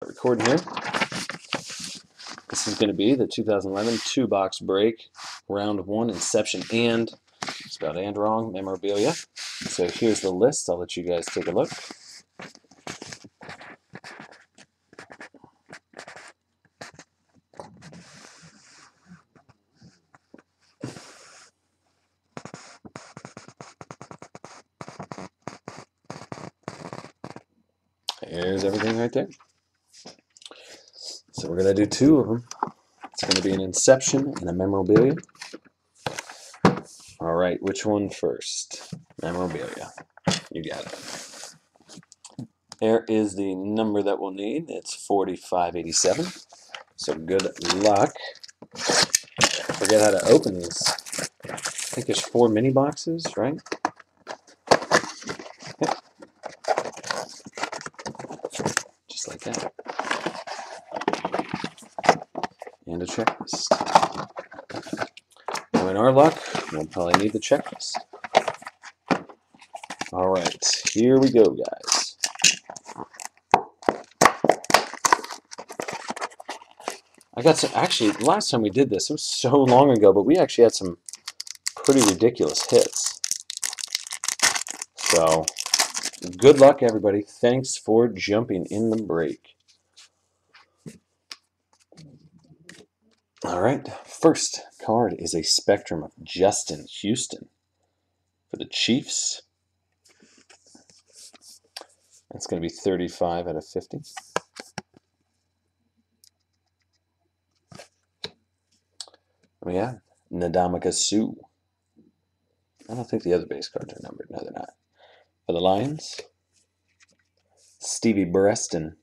Recording here. This is going to be the 2011 2-box break, round 1, Inception and, spelled and wrong, Memorabilia. So here's the list. I'll let you guys take a look. Here's everything right there. So we're going to do 2 of them. It's going to be an Inception and a Memorabilia. All right, which one first? Memorabilia. You got it. There is the number that we'll need. It's 4587. So good luck. Forget how to open these. I think there's 4 mini boxes, right? Yep. Just like that. And a checklist. Knowing our luck, we'll probably need the checklist. All right, here we go, guys. I got some, actually, last time we did this, it was so long ago, but we actually had some pretty ridiculous hits. So, good luck, everybody. Thanks for jumping in the break. All right, first card is a Spectrum of Justin Houston for the Chiefs. That's going to be 35 out of 50. We have Ndamukong Suh. I don't think the other base cards are numbered. No, they're not. For the Lions, Stevie Breaston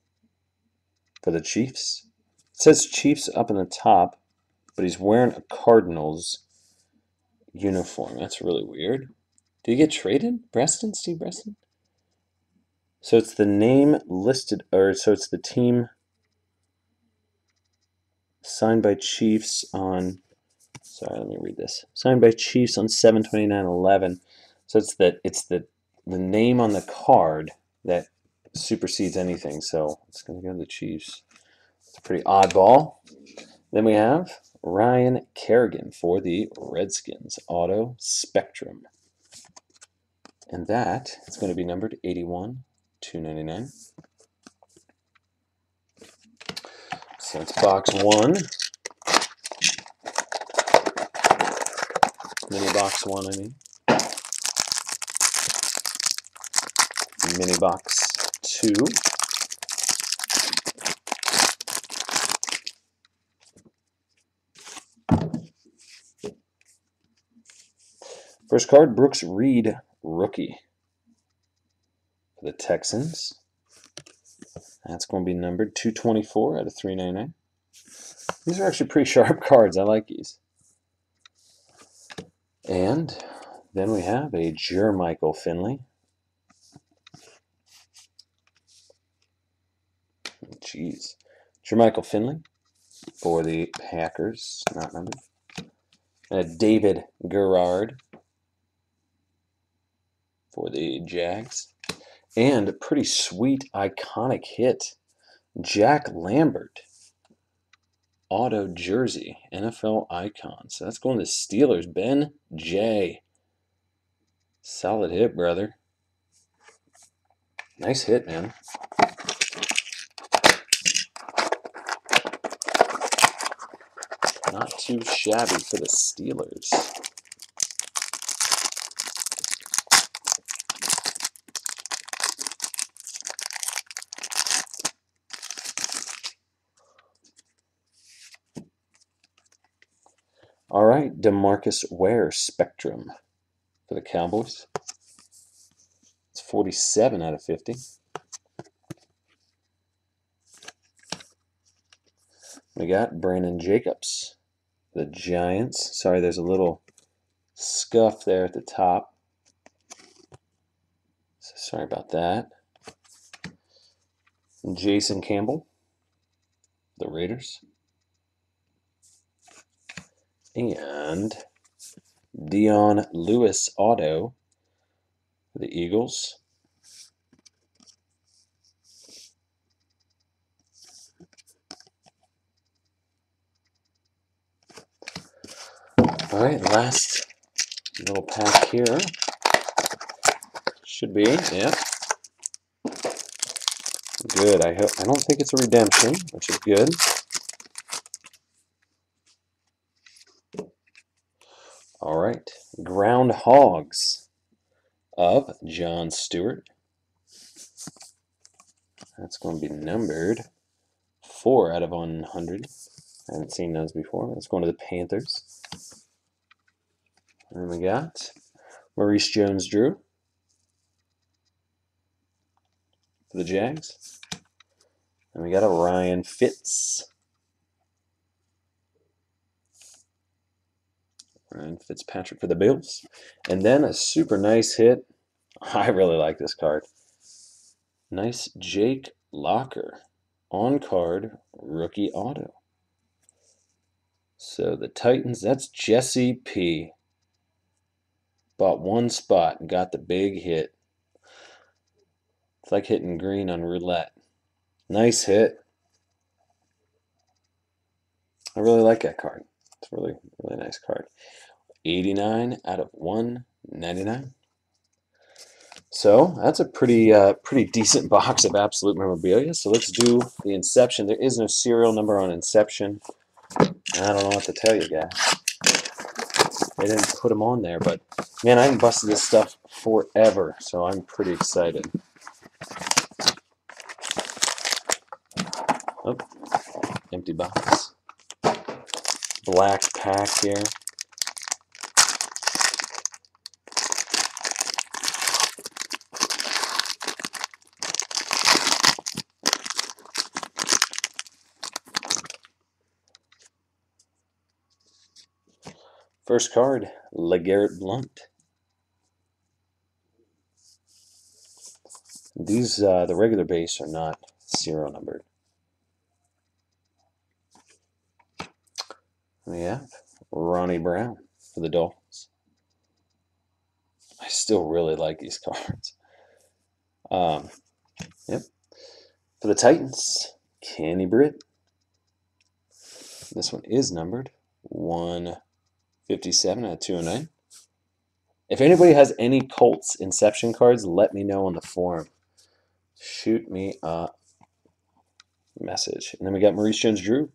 for the Chiefs. It says Chiefs up in the top, but he's wearing a Cardinals uniform. That's really weird. Did he get traded? Breaston? Steve Breaston? So it's the name listed, or so it's the team signed by Chiefs on, sorry, let me read this. Signed by Chiefs on 7/29/11. So it's the name on the card that supersedes anything. So it's going to go to the Chiefs. It's a pretty oddball. Then we have Ryan Kerrigan for the Redskins Auto Spectrum. And that is going to be numbered 81/299. So it's box 1. Mini box 1, I mean. Mini box 2. First card, Brooks Reed, rookie for the Texans. That's going to be numbered 224 out of 399. These are actually pretty sharp cards. I like these. And then we have a Jermichael Finley. Jeez. Jermichael Finley for the Packers, not numbered. And a David Garrard for the Jags. And a pretty sweet, iconic hit. Jack Lambert. Auto jersey. NFL icon. So that's going to Steelers. Ben J. Solid hit, brother. Nice hit, man. Not too shabby for the Steelers. All right, DeMarcus Ware Spectrum for the Cowboys. It's 47 out of 50. We got Brandon Jacobs, the Giants. Sorry, there's a little scuff there at the top. So sorry about that. Jason Campbell, the Raiders. And Dion Lewis auto for the Eagles. All right, last little pack here. Should be, yeah. Good. I don't think it's a redemption, which is good. All right, Groundhogs of John Stewart. That's going to be numbered 4 out of 100. I haven't seen those before. That's going to the Panthers. And then we got Maurice Jones-Drew for the Jags. And we got a Ryan Fitzpatrick for the Bills. And then a super nice hit. I really like this card. Nice Jake Locker on-card rookie auto. So the Titans, that's Jesse P. Bought one spot and got the big hit. It's like hitting green on roulette. Nice hit. I really like that card. It's a really, really nice card. 89 out of 199. So that's a pretty decent box of absolute memorabilia. So let's do the Inception. There is no serial number on Inception. I don't know what to tell you guys. They didn't put them on there, but man, I haven't busted this stuff forever, so I'm pretty excited. Oh, empty box. Black pack here. First card, LeGarrette Blount. These, the regular base are not serial numbered. We have Ronnie Brown for the Dolphins. I still really like these cards. Yep. For the Titans, Kenny Britt. This one is numbered 157 out of 209. If anybody has any Colts Inception cards, let me know on the forum. Shoot me a message. And then we got Maurice Jones-Drew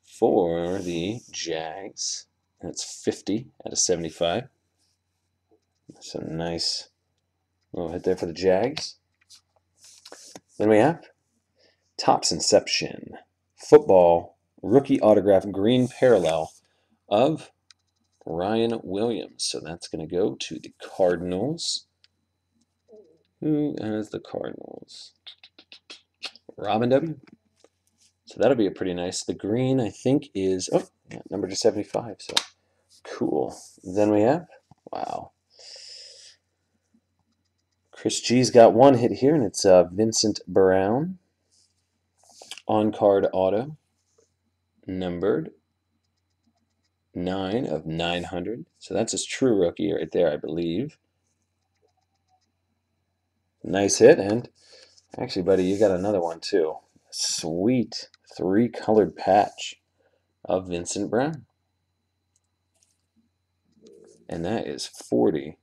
for the Jags. And it's 50 out of 75. So nice little hit there for the Jags. Then we have Topps Inception Football Rookie Autograph Green Parallel of Ryan Williams. So that's going to go to the Cardinals. Who has the Cardinals? Robin W. So that'll be a pretty nice. The green, I think, is number to 75. So cool. Then we have, wow, Chris G's got one hit here, and it's Vincent Brown on-card auto, numbered 9 of 900. So that's his true rookie right there, I believe. Nice hit, and actually, buddy, you got another one too. Sweet 3-colored patch of Vincent Brown. And that is 48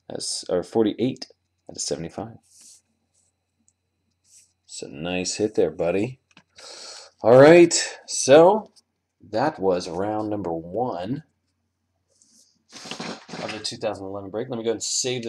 out of 75. So nice hit there, buddy. All right, so that was round number 1 of the 2011 break. Let me go ahead and save the video.